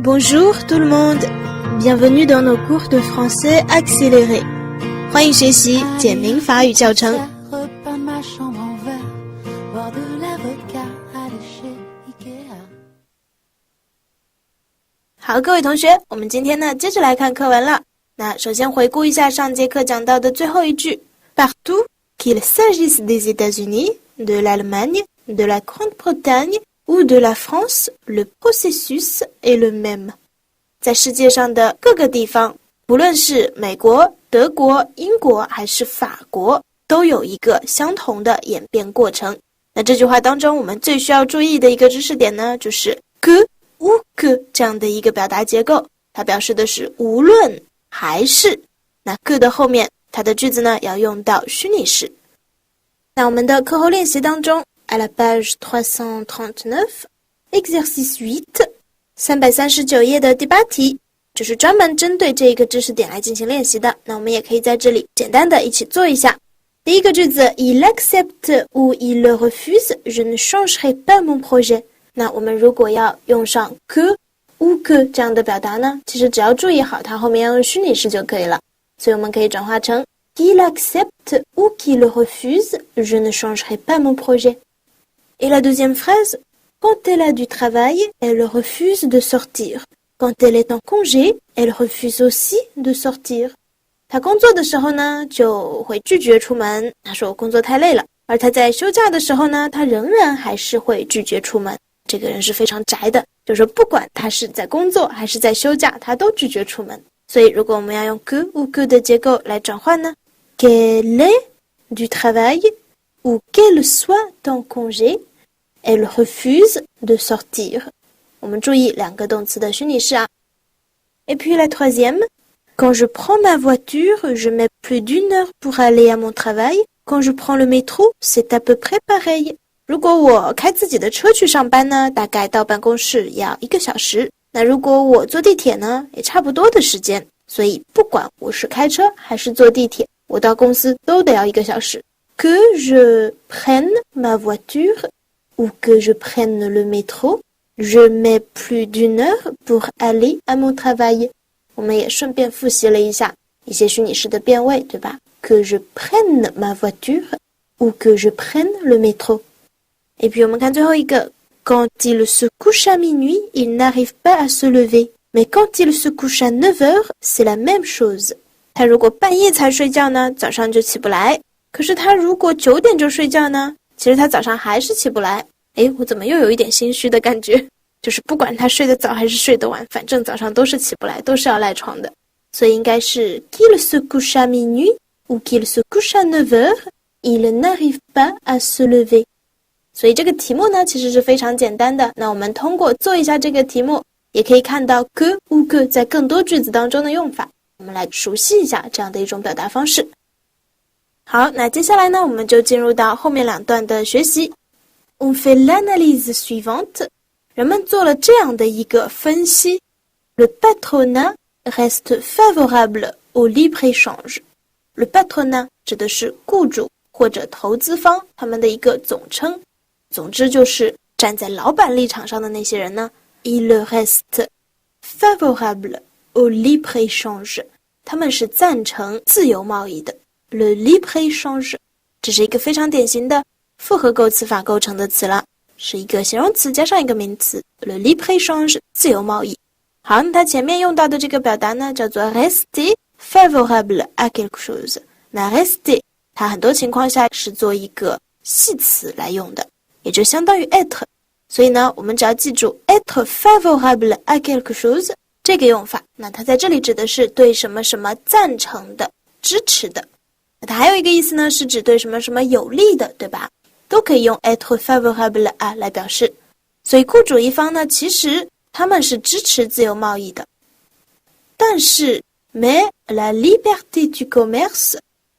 Bonjour tout le monde, bienvenue dans nos cours de français accéléré. 欢迎学习简明法语教程。好，各位同学，我们今天呢接着来看课文了。那首先回顾一下上节课讲到的最后一句 Partout qu'il s'agisse des États-Unis, de l'Allemagne, de la Grande-Bretagne ou de la France, le processus est le même. 在世界上的各个地方，不论是美国、德国、英国还是法国，都有一个相同的演变过程。那这句话当中我们最需要注意的一个知识点呢，就是 que ou que 这样的一个表达结构，它表示的是无论还是。那 que 的后面它的句子呢要用到虚拟式。那我们的课后练习当中 à la page 339 exercice 8339页的第8题，就是专门针对这一个知识点来进行练习的。那我们也可以在这里简单的一起做一下。第一个句子 Il accepte ou il le refuse, je ne changerai pas mon projet。 那我们如果要用上 que ou que 这样的表达呢，其实只要注意好它后面要用虚拟式就可以了。所以我们可以转化成 Qu'il accepte ou qu'il le refuse, je ne changerai pas mon projet。 Et la deuxième phrase Quand elle a du travail, elle refuse de sortir. Quand elle est en congé, elle refuse aussi de sortir. 她工作的时候呢，就会拒绝出门。她说我工作太累了。而她在休假的时候呢，她仍然还是会拒绝出门。这个人是非常宅的，就是说不管她是在工作还是在休假，她都拒绝出门。所以如果我们要用 que ou que 的结构来转换呢 Qu'elle ait du travail ou qu'elle soit en congé,Elle refuse de sortir. 我们注意两个动词的虚拟式啊。Et puis la troisième, quand je prends ma voiture, je mets plus d'1 heure pour aller à mon travail. Quand je prends le métro, c'est à peu près pareil. 如果我开自己的车去上班呢，大概到办公室要1个小时。那如果我坐地铁呢，也差不多的时间。所以不管我是开车还是坐地铁，我到公司都得要1个小时。Que je prenne ma voiture,ou que je prenne le métro, je mets plus d'1 heure pour aller à mon travail. 我们也顺便复习了一下一些虚拟式的变位，对吧？ Que je prenne ma voiture, ou que je prenne le métro. Et puis 我们看最后一个 Quand il se couche à minuit, il n'arrive pas à se lever. Mais quand il se couche à 9 heures, c'est la même chose. 他如果半夜才睡觉呢，早上就起不来。可是他如果9点就睡觉呢，其实他早上还是起不来。诶，我怎么又有一点心虚的感觉？就是不管他睡得早还是睡得晚，反正早上都是起不来，都是要赖床的。所以应该是 Qu'il se couche à minuit ou qu'il se couche à 9 heures, il n'arrive pas à se lever. 所以这个题目呢，其实是非常简单的。那我们通过做一下这个题目，也可以看到 que ou que 在更多句子当中的用法。我们来熟悉一下这样的一种表达方式。好，那接下来呢，我们就进入到后面2段的学习。On fait l'analyse suivante. 人们做了这样的一个分析。Le patronat reste favorable au libre-échange. Le patronat 指的是雇主或者投资方他们的一个总称。总之就是站在老板立场上的那些人呢 Il reste favorable au libre-échange. 他们是赞成自由贸易的。Le libre-échange 这是一个非常典型的复合构词法构成的词了，是一个形容词加上一个名词 Le libre-échange 自由贸易。好，那它前面用到的这个表达呢叫做 rester favorable à quelque chose。 那 rester 它很多情况下是做一个系词来用的，也就相当于 être。 所以呢我们只要记住 être favorable à quelque chose 这个用法，那它在这里指的是对什么什么赞成的支持的。那它还有一个意思呢，是指对什么什么有利的，对吧？都可以用 être favorable à 来表示。所以雇主一方呢，其实他们是支持自由贸易的。但是 mais la liberté du commerce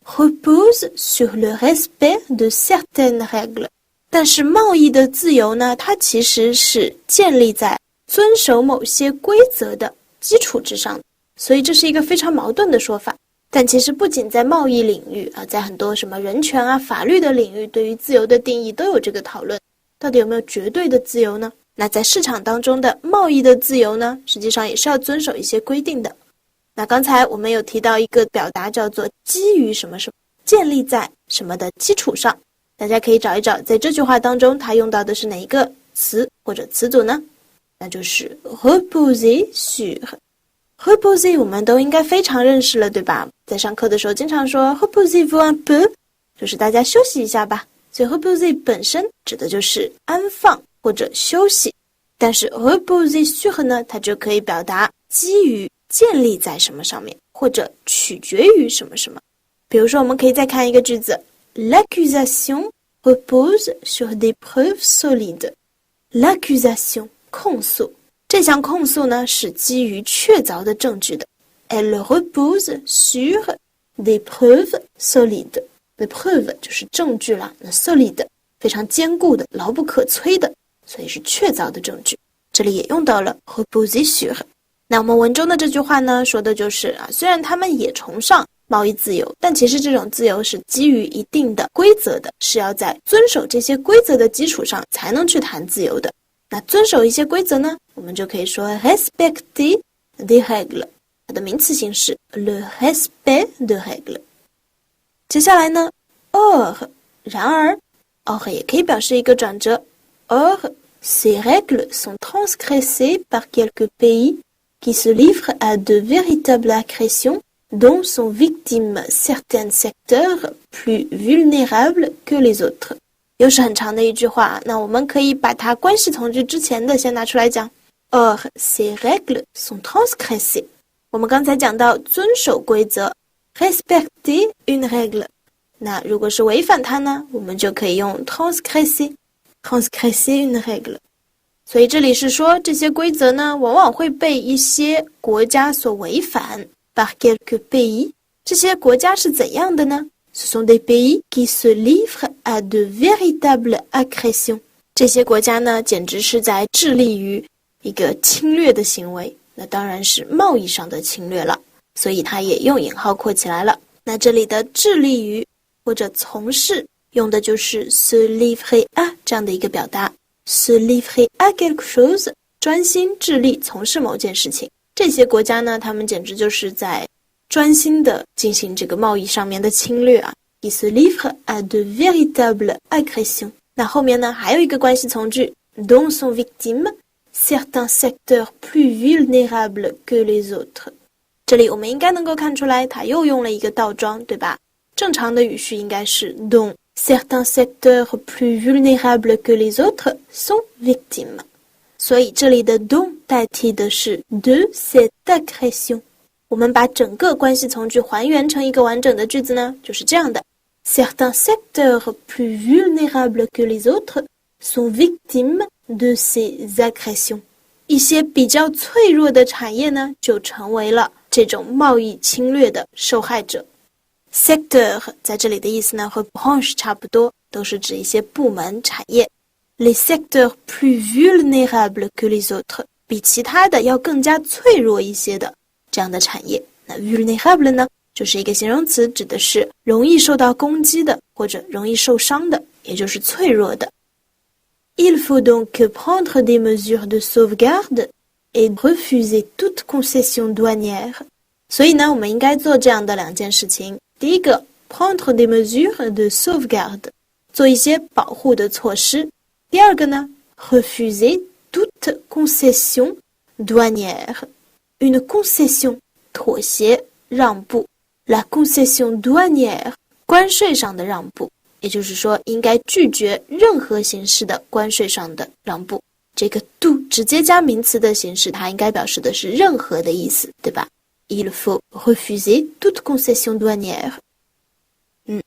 repose sur le respect de certaines règles. 但是贸易的自由呢，它其实是建立在遵守某些规则的基础之上，所以这是一个非常矛盾的说法。但其实不仅在贸易领域啊，在很多什么人权啊、法律的领域，对于自由的定义都有这个讨论。到底有没有绝对的自由呢？那在市场当中的贸易的自由呢，实际上也是要遵守一些规定的。那刚才我们有提到一个表达叫做基于什么什么，建立在什么的基础上。大家可以找一找，在这句话当中它用到的是哪一个词或者词组呢？那就是 reposer sur。reposer 我们都应该非常认识了，对吧？在上课的时候经常说 reposez-vous un peu， 就是大家休息一下吧。所以 reposer 本身指的就是安放或者休息，但是 reposer sur 呢，它就可以表达基于建立在什么上面，或者取决于什么什么。比如说我们可以再看一个句子， l'accusation repose sur des preuves solides。 l'accusation 控诉，这项控诉呢是基于确凿的证据的。 Elle repose sur des preuves solides。 des preuves 就是证据啦，那 solide 非常坚固的，牢不可摧的，所以是确凿的证据。这里也用到了 reposer sur。 那我们文中的这句话呢，说的就是虽然他们也崇尚贸易自由，但其实这种自由是基于一定的规则的，是要在遵守这些规则的基础上才能去谈自由的。那遵守一些规则呢，我们就可以说 respecter des règles， 它的名词形式 le respect de règles。 接下来呢 or 然而 or 也可以表示一个转折。 or ces règles sont transgressées par quelques pays qui se livrent à de véritables agressions dont sont victimes certains secteurs plus vulnérables que les autres。 又是很长的一句话，那我们可以把它关系从句之前的先拿出来讲。 or ces règles sont transgressées， 我们刚才讲到遵守规则 respecter une règle， 那如果是违反它呢，我们就可以用 transgresser une règle。 所以这里是说这些规则呢，往往会被一些国家所违反。 par quelques pays， 这些国家是怎样的呢？ Ce sont des pays qui se livrent à de véritables agressions。 这些国家呢，简直是在致力于一个侵略的行为，那当然是贸易上的侵略了，所以它也用引号括起来了。那这里的致力于或者从事用的就是 se livrer à 这样的一个表达， se livrer à quelque chose， 专心致力从事某件事情。这些国家呢，他们简直就是在专心的进行这个贸易上面的侵略啊。Ils se livrent à de véritables agressions。 那后面呢，还有一个关系从句 dont sont victimes certains secteurs plus vulnérables que les autres。 这里我们应该能够看出来，它又用了一个倒装，对吧？正常的语序应该是 dont certains secteurs plus vulnérables que les autres sont victimes。所以这里的 dont 代替的是 de cette agression。 我们把整个关系从句还原成一个完整的句子呢，就是这样的。 Certains secteurs plus vulnérables que les autres sont victimes de ces agressions。 一些比较脆弱的产业呢，就成为了这种贸易侵略的受害者。 sector 在这里的意思呢，和 branche 差不多，都是指一些部门产业。Les secteurs plus vulnérables que les autres， 比其他的要更加脆弱一些的这样的产业。那 vulnérable 呢，就是一个形容词，指的是容易受到攻击的或者容易受伤的，也就是脆弱的。Il faut donc prendre des mesures de sauvegarde et refuser toute concession douanière。 所以呢，我们应该做这样的两件事情。第一个 prendre des mesures de sauvegarde， 做一些保护的措施。第二个呢 refuser toute concession douanière。 Une concession 妥协让步， la concession douanière 关税上的让步，也就是说应该拒绝任何形式的关税上的让步。这个 do 直接加名词的形式，它应该表示的是任何的意思，对吧？ Il faut refuser toute concession douanière。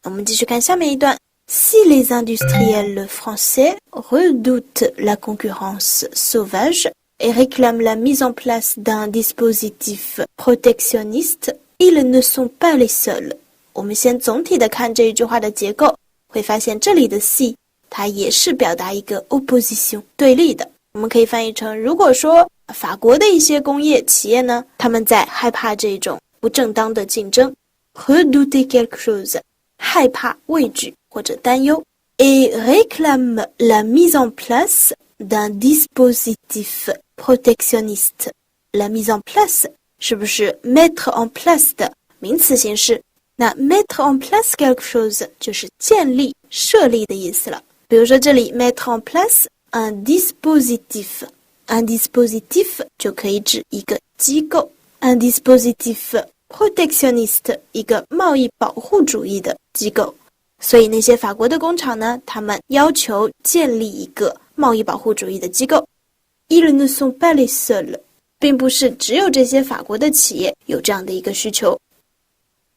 我们继续看下面一段。 Si les industriels français redoutent la concurrence sauvage et réclament la mise en place d'un dispositif protectionniste, ils ne sont pas les seuls。 我们先总体的看这一句话的结构，会发现这里的 si 它也是表达一个 opposition 对立的。我们可以翻译成，如果说法国的一些工业企业呢，他们在害怕这种不正当的竞争 redouter quelque chose 害怕畏惧或者担忧 et réclament la mise en place d'un dispositif protectionniste. La mise en place 是不是 mettre en place 的名词形式？那 mettre en place quelque chose 就是建立、设立的意思了。比如说这里 mettre en place un dispositif。Un dispositif 就可以指一个机构 un dispositif protectionniste 一个贸易保护主义的机构。所以那些法国的工厂呢，他们要求建立一个贸易保护主义的机构。Ils ne sont pas les seuls， 并不是只有这些法国的企业有这样的一个需求。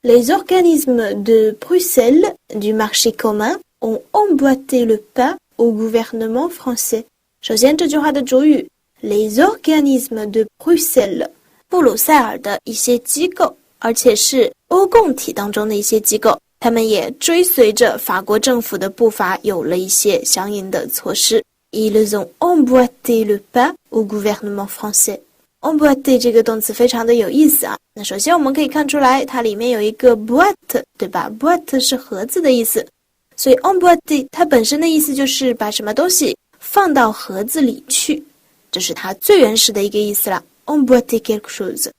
Les organismes de Bruxelles du marché commun ont emboîté le pas au gouvernement français。首先这句话的主语 Les organismes de Bruxelles 布鲁塞尔的一些机构，而且是欧共体当中的一些机构，他们也追随着法国政府的步伐有了一些相应的措施。Ils ont emboîté le pas au gouvernement français。 emboîté 这个动词非常的有意思啊。那首先我们可以看出来它里面有一个 boîte， 对吧？ boîte 是盒子的意思，所以 emboîté 它本身的意思就是把什么东西放到盒子里去，这是它最原始的一个意思了。 emboîter quelque chose。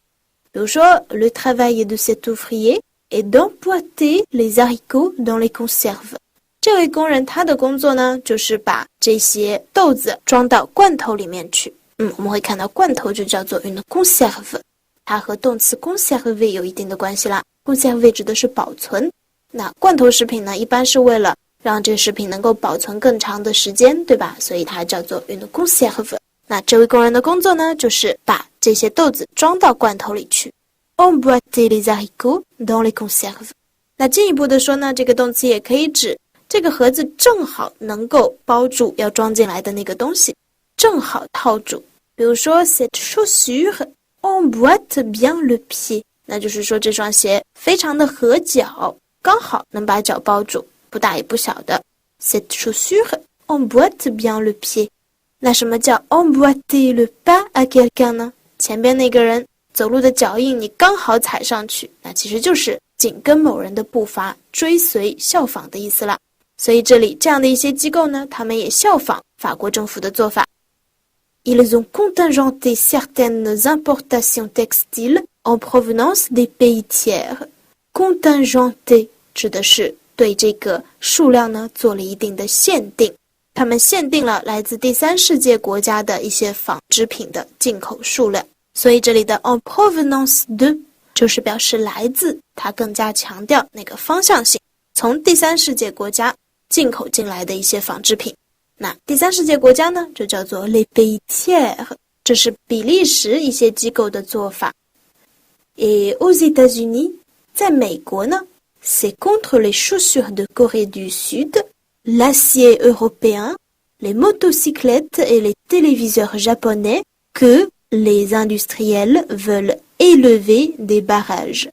比如说 le travail de cet ouvrier est d'emboîter les haricots dans les conserves。 这位工人他的工作呢，就是把这些豆子装到罐头里面去。我们会看到罐头就叫做 une conserve， 它和动词 conserver 有一定的关系啦。conserver 指的是保存，那罐头食品呢，一般是为了让这食品能够保存更长的时间，对吧？所以它叫做 une conserve。 那这位工人的工作呢，就是把这些豆子装到罐头里去。emboîter les haricots dans les conserves。 那进一步的说呢，这个动词也可以指这个盒子正好能够包住要装进来的那个东西，正好套住。比如说 cette chaussure emboîte bien le pied， 那就是说这双鞋非常的合脚，刚好能把脚包住，不大也不小的。 cette chaussure emboîte bien le pied。 那什么叫 emboîter le pas à quelqu'un 呢？前边那个人走路的脚印你刚好踩上去，那其实就是紧跟某人的步伐，追随效仿的意思啦。所以这里这样的一些机构呢，他们也效仿法国政府的做法。Ils ont contingenté certaines importations textiles en provenance des pays tiers。 contingenté 指的是对这个数量呢做了一定的限定，他们限定了来自第三世界国家的一些纺织品的进口数量。所以这里的 en provenance de 就是表示来自，它更加强调那个方向性，从第三世界国家进口进来的一些纺织品。那第三世界国家呢，就叫做 les pays tiers， 这是比利时一些机构的做法。Et aux États-Unis， 在美国呢， c'est contre les chaussures de Corée du Sud, l'acier européen, les motocyclettes et les téléviseurs japonais que les industriels veulent élever des barrages。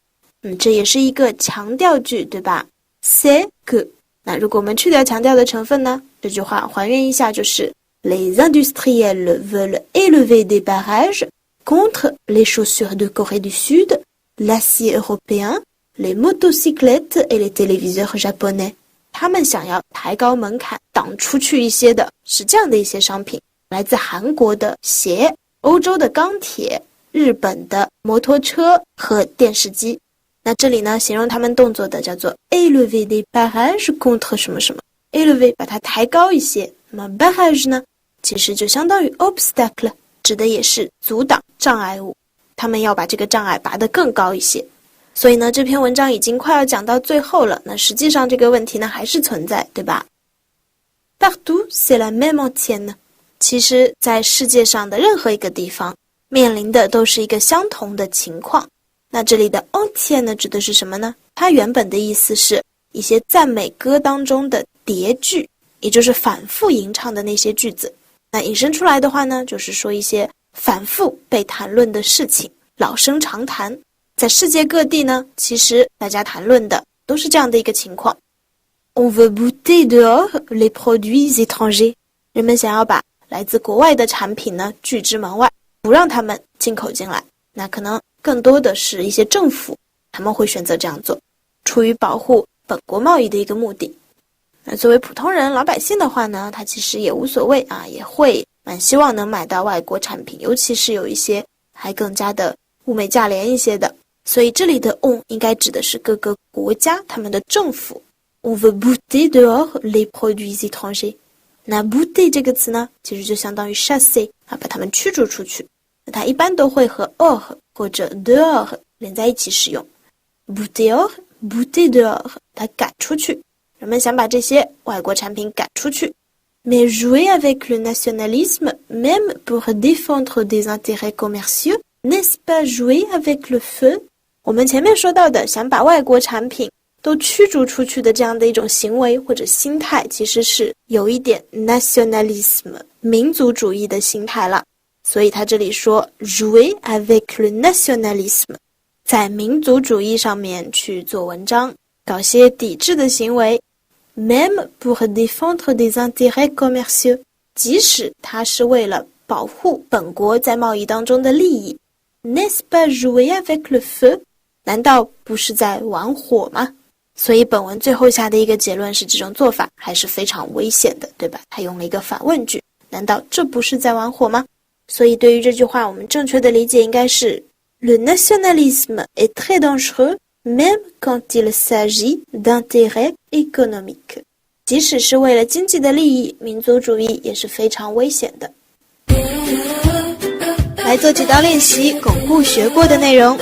这也是一个强调句，对吧？ c'est que， 那如果我们去掉强调的成分呢，这句话还原一下就是 les industriels veulent élever des barrages contre les chaussures de Corée du Sud, l'acier européen, les motocyclettes et les téléviseurs japonais。 他们想要抬高门槛，挡出去一些的是这样的一些商品，来自韩国的鞋，欧洲的钢铁，日本的摩托车和电视机。那这里呢，形容他们动作的叫做 élever des barrages contre 什么什么， élever 把它抬高一些，那么 barrage 呢，其实就相当于 obstacle， 指的也是阻挡障碍物，他们要把这个障碍拔得更高一些。所以呢，这篇文章已经快要讲到最后了，那实际上这个问题呢还是存在，对吧？ Partout c'est la même antienne。 其实在世界上的任何一个地方面临的都是一个相同的情况。那这里的 antienne 呢指的是什么呢？它原本的意思是一些赞美歌当中的叠句，也就是反复吟唱的那些句子。那引申出来的话呢，就是说一些反复被谈论的事情，老生常谈。在世界各地呢，其实大家谈论的都是这样的一个情况。 On veut bouter dehors les produits étrangers。 人们想要把来自国外的产品呢拒之门外，不让他们进口进来。那可能更多的是一些政府，他们会选择这样做，出于保护本国贸易的一个目的。那作为普通人老百姓的话呢，他其实也无所谓啊，也会蛮希望能买到外国产品，尤其是有一些还更加的物美价廉一些的。所以这里的 on 应该指的是各个国家他们的政府。On veut bouter dehors les produits étrangers。那 bouter 这个词呢，其实就相当于 chasser 把它们驱逐出去。那它一般都会和 hors 或者 dehors 连在一起使用。bouter hors, bouter dehors， 它赶出去。人们想把这些外国产品赶出去。Mais jouer avec le nationalisme, même pour défendre des intérêts commerciaux, n'est-ce pas jouer avec le feu？ 我们前面说到的想把外国产品都驱逐出去的这样的一种行为或者心态，其实是有一点 nationalisme 民族主义的心态了。所以他这里说 jouer avec le nationalisme， 在民族主义上面去做文章，搞些抵制的行为。Même pour défendre des intérêts commerciaux， 即使它是为了保护本国在贸易当中的利益。N'est-ce pas jouer avec le feu？ 难道不是在玩火吗？所以本文最后下的一个结论是，这种做法还是非常危险的，对吧？他用了一个反问句，难道这不是在玩火吗？所以对于这句话，我们正确的理解应该是 Le nationalisme est très dangereux。Même quand il s'agit d'intérêts économiques， 即使是为了经济的利益，民族主义也是非常危险的。来做几道练习，巩固学过的内容。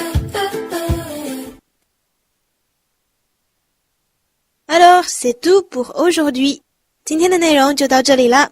Alors, c'est tout pour aujourd'hui. 今天的内容就到这里了。